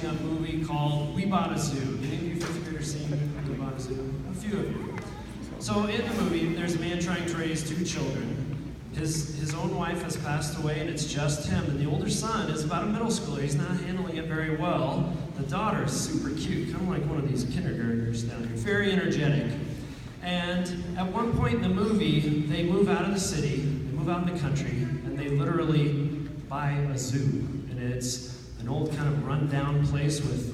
watching a movie called We Bought a Zoo. Any of you fifth graders seen We Bought a Zoo? A few of you. So in the movie, there's a man trying to raise two children. His own wife has passed away, and it's just him. And the older son is about a middle schooler. He's not handling it very well. The daughter is super cute, kind of like one of these kindergartners down here. Very energetic. And at one point in the movie, they move out of the city, they move out in the country, and they literally buy a zoo. And it's an old kind of run-down place with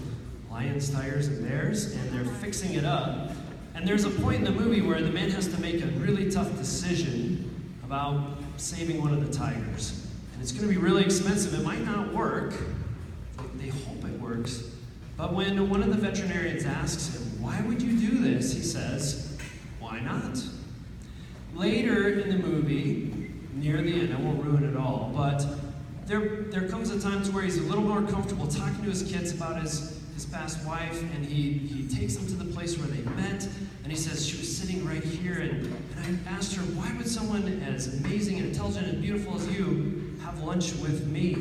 lions, tigers, and bears, and they're fixing it up. And there's a point in the movie where the man has to make a really tough decision about saving one of the tigers. And it's going to be really expensive. It might not work. They hope it works. But when one of the veterinarians asks him, "Why would you do this?" he says, "Why not?" Later in the movie, near the end, I won't ruin it all, but there comes a time to where he's a little more comfortable talking to his kids about his past wife, and he takes them to the place where they met, and he says, "She was sitting right here, and I asked her, why would someone as amazing and intelligent and beautiful as you have lunch with me?"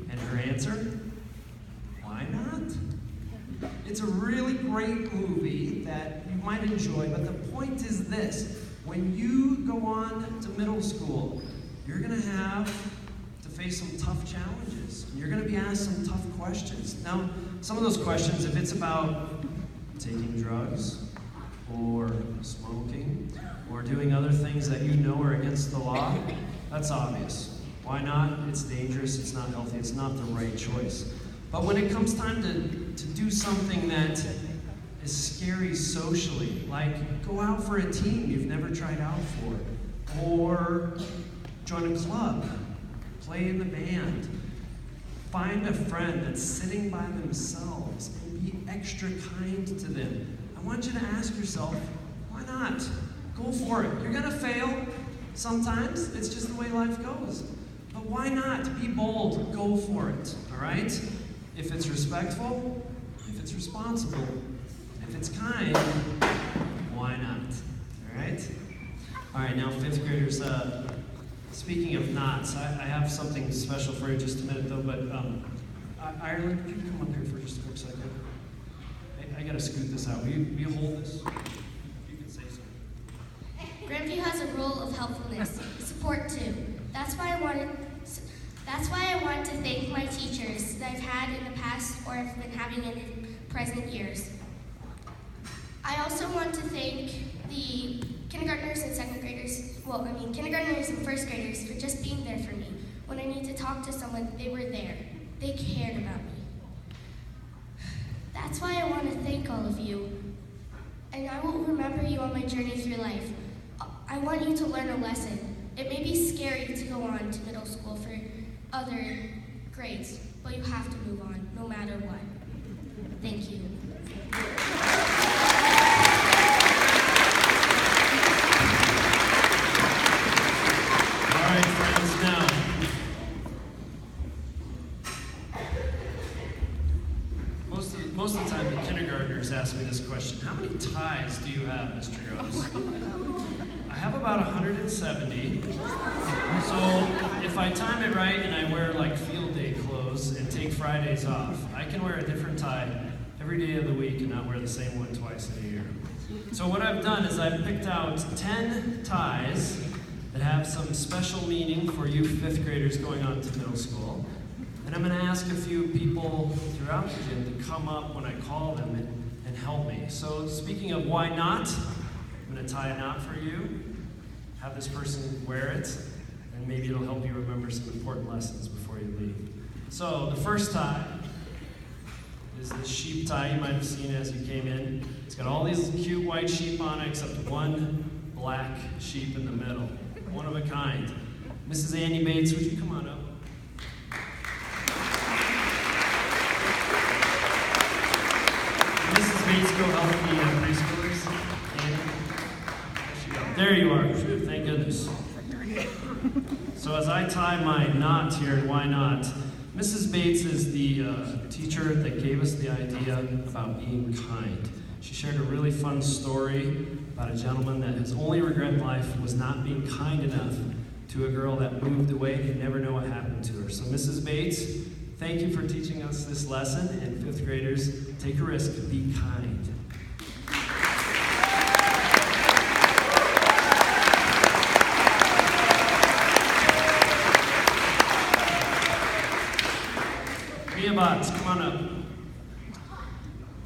And her answer, "Why not?" It's a really great movie that you might enjoy, but the point is this: when you go on to middle school, you're going to have to face some tough challenges. You're going to be asked some tough questions. Now, some of those questions, if it's about taking drugs, or smoking, or doing other things that you know are against the law, that's obvious. Why not? It's dangerous, it's not healthy, it's not the right choice. But when it comes time to do something that is scary socially, like go out for a team you've never tried out for, or join a club, play in the band, find a friend that's sitting by themselves and be extra kind to them. I want you to ask yourself, why not? Go for it. You're gonna fail sometimes. It's just the way life goes. But why not? Be bold. Go for it. All right? If it's respectful, if it's responsible, if it's kind, why not? All right? All right, now fifth graders, speaking of knots, I have something special for you in just a minute though, but Ireland, could you come up here for just a quick second? I gotta scoot this out. Will you hold this? You can say something. Grandview has a role of helpfulness, support too. That's why I want to thank my teachers that I've had in the past or have been having in present years. I also want to thank the kindergartners and second graders, kindergartners and first graders for just being there for me. When I need to talk to someone, they were there. They cared about me. That's why I want to thank all of you, and I will remember you on my journey through life. I want you to learn a lesson. It may be scary to go on to middle school for other grades, but you have to move on, no matter what. Thank you. All right, friends, now. Most of the time, the kindergartners ask me this question: how many ties do you have, Mr. Grubbs? I have about 170. So if I time it right and I wear like field day clothes and take Fridays off, I can wear a different tie every day of the week and not wear the same one twice in a year. So what I've done is I've picked out 10 ties that have some special meaning for you fifth graders going on to middle school. And I'm going to ask a few people throughout the gym to come up when I call them and help me. So speaking of why not, I'm going to tie a knot for you, have this person wear it, and maybe it'll help you remember some important lessons before you leave. So the first tie is the sheep tie. You might have seen as you came in. It's got all these cute white sheep on it except one black sheep in the middle. One of a kind. Mrs. Annie Bates, would you come on up? Mrs. Bates, go help the preschoolers. Annie? There you are. Thank goodness. So as I tie my knot here, why not? Mrs. Bates is the teacher that gave us the idea about being kind. She shared a really fun story about a gentleman that his only regret in life was not being kind enough to a girl that moved away and he'd never know what happened to her. So Mrs. Bates, Thank you for teaching us this lesson, and fifth graders, take a risk, be kind. Mia Botts, come on up.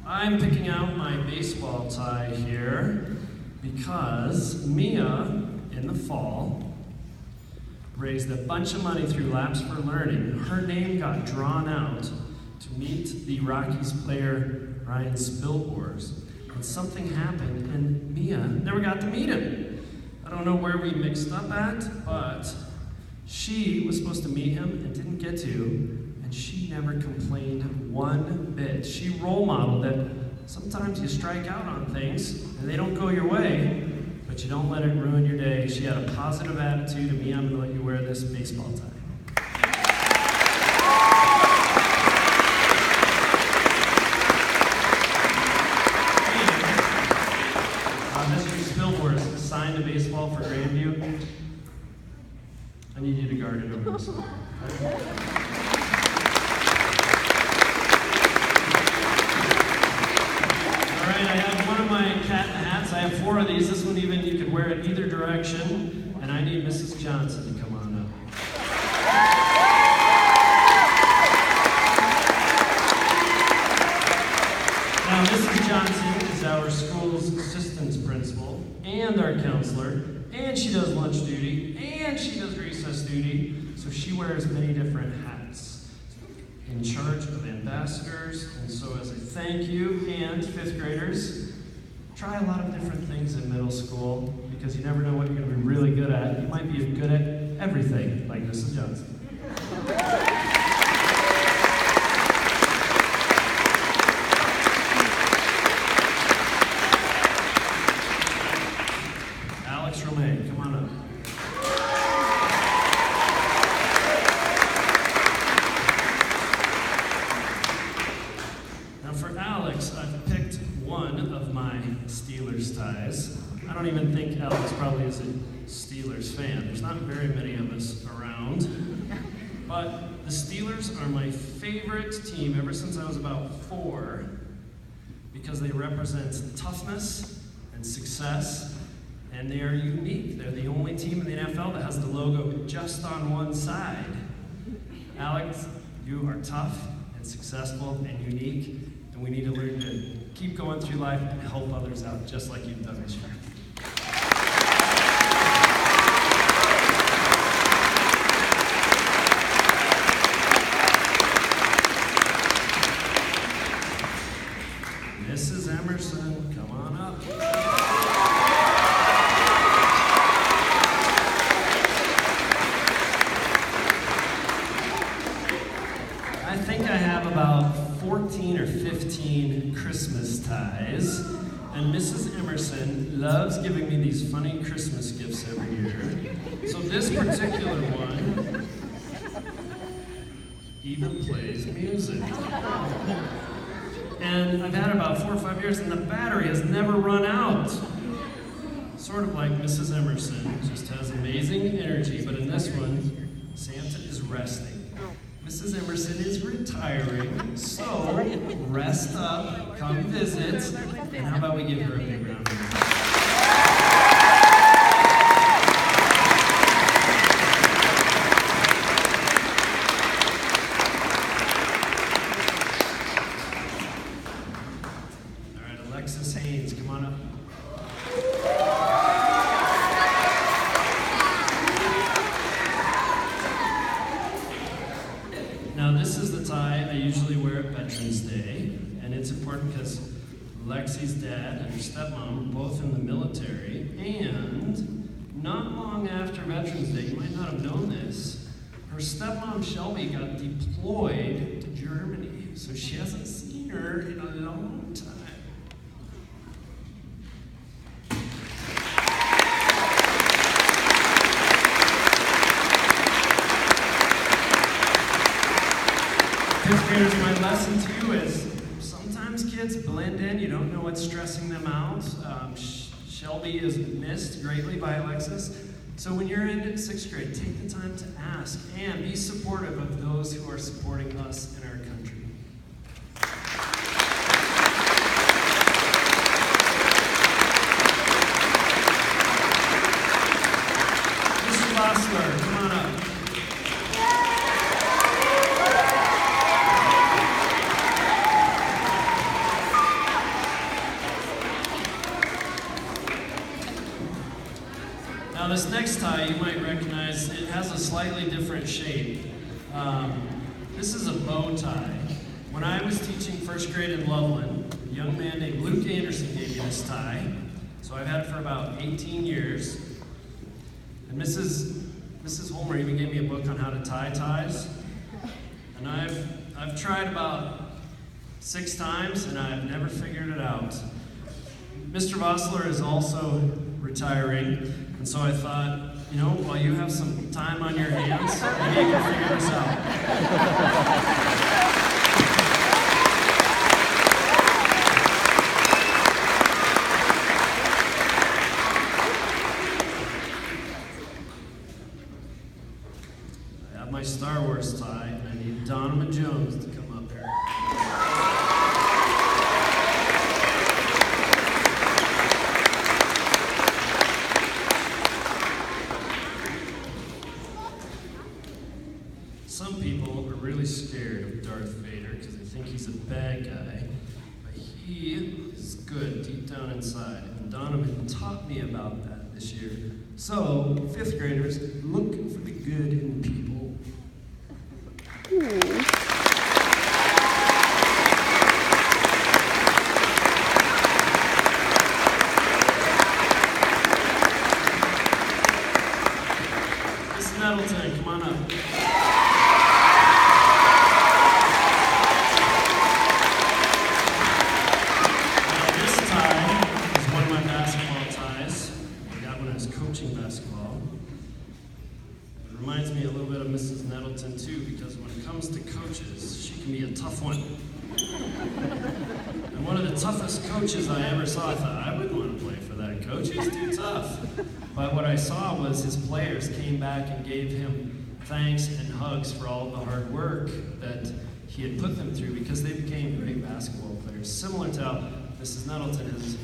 I'm picking out my baseball tie here because Mia, in the fall, raised a bunch of money through Laps for Learning. Her name got drawn out to meet the Rockies player Ryan Spilborghs. And something happened, and Mia never got to meet him. I don't know where we mixed up at, but she was supposed to meet him and didn't get to. She never complained one bit. She role modeled that sometimes you strike out on things and they don't go your way, but you don't let it ruin your day. She had a positive attitude, and me, I'm going to let you wear this baseball tie. Mr. Spilborghs signed a baseball for Grandview. I need you to guard it over this one. I have one of my cat hats. I have 4 of these. This one even, you can wear it either direction. And I need Mrs. Johnson to come on up. Now, Mrs. Johnson is our school's assistant principal and our counselor. And she does lunch duty. And she does recess duty. So she wears many different hats. In charge of ambassadors, and so as a thank you, and fifth graders, try a lot of different things in middle school, because you never know what you're going to be really good at. You might be good at everything, like Mrs. Johnson. Alex Romay, come on up. I've picked one of my Steelers ties. I don't even think Alex probably is a Steelers fan. There's not very many of us around. But the Steelers are my favorite team ever since I was about 4 because they represent toughness and success, and they are unique. They're the only team in the NFL that has the logo just on one side. Alex, you are tough and successful and unique. We need to learn to keep going through life and help others out, just like you've done this year. Mrs. Emerson, come on up. I think I have about 14 or 15 Christmas ties, and Mrs. Emerson loves giving me these funny Christmas gifts every year. So this particular one even plays music. And I've had it about 4 or 5 years, and the battery has never run out. Sort of like Mrs. Emerson, just has amazing energy, but in this one, Santa is resting. Mrs. Emerson is retiring, so rest up, come visit, and how about we give her a big round of applause? All right, Alexis Haynes, come on up. Now this is the tie I usually wear at Veterans Day, and it's important because Lexi's dad and her stepmom were both in the military, and not long after Veterans Day, you might not have known this, her stepmom Shelby got deployed to Germany, so she hasn't seen her in a long time. Fifth graders, my lesson to you is sometimes kids blend in. You don't know what's stressing them out. Shelby is missed greatly by Alexis. So when you're in sixth grade, take the time to ask and be supportive of those who are supporting us in our country. Mr. Bossler, come on up. Now this next tie you might recognize, it has a slightly different shape. This is a bow tie. When I was teaching first grade in Loveland, a young man named Luke Anderson gave me this tie. So I've had it for about 18 years. And Mrs. Holmer even gave me a book on how to tie ties. And I've tried about 6 times and I've never figured it out. Mr. Vossler is also retiring. And so I thought, you know, while you have some time on your hands, maybe you can figure this out. I have my Star Wars tie, and I need Donovan Jones to come up here. Some people are really scared of Darth Vader because they think he's a bad guy, but he is good deep down inside. And Donovan taught me about that this year. So, 5th graders, look for the good in people. Miss Nettleton, come on up. Basketball. It reminds me a little bit of Mrs. Nettleton too, because when it comes to coaches, she can be a tough one. And one of the toughest coaches I ever saw, I thought, I wouldn't want to play for that coach, he's too tough. But what I saw was his players came back and gave him thanks and hugs for all of the hard work that he had put them through, because they became great basketball players. Similar to how Mrs. Nettleton has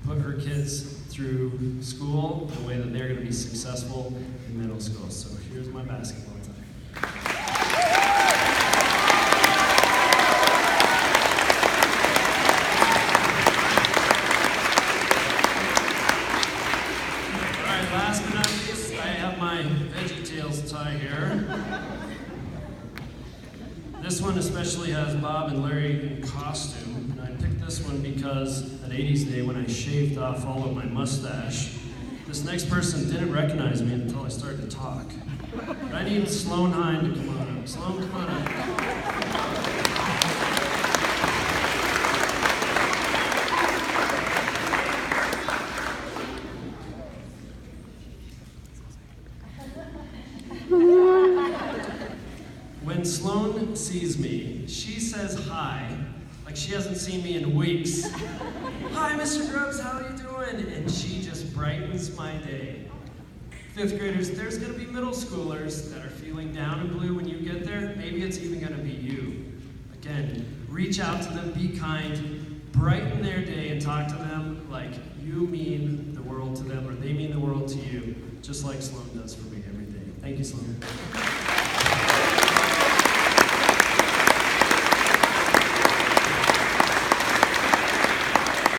put her kids through school in a way that they're going to be successful in middle school. So here's my basketball tie. All right, last but not least, I have my VeggieTales tie here. This one especially has Bob and Larry in costume, and I picked this one because at 80s Day when I shaved off all of my mustache, this next person didn't recognize me until I started to talk. But I need Sloan Hine to come on up. Sloan, come on up. When Sloan sees me, she says hi, like she hasn't seen me in weeks. Hi, Mr. Grubbs, how are you doing? And she just brightens my day. 5th graders, there's gonna be middle schoolers that are feeling down and blue when you get there. Maybe it's even gonna be you. Again, reach out to them, be kind, brighten their day and talk to them like you mean the world to them or they mean the world to you, just like Sloan does for me every day. Thank you, Sloan.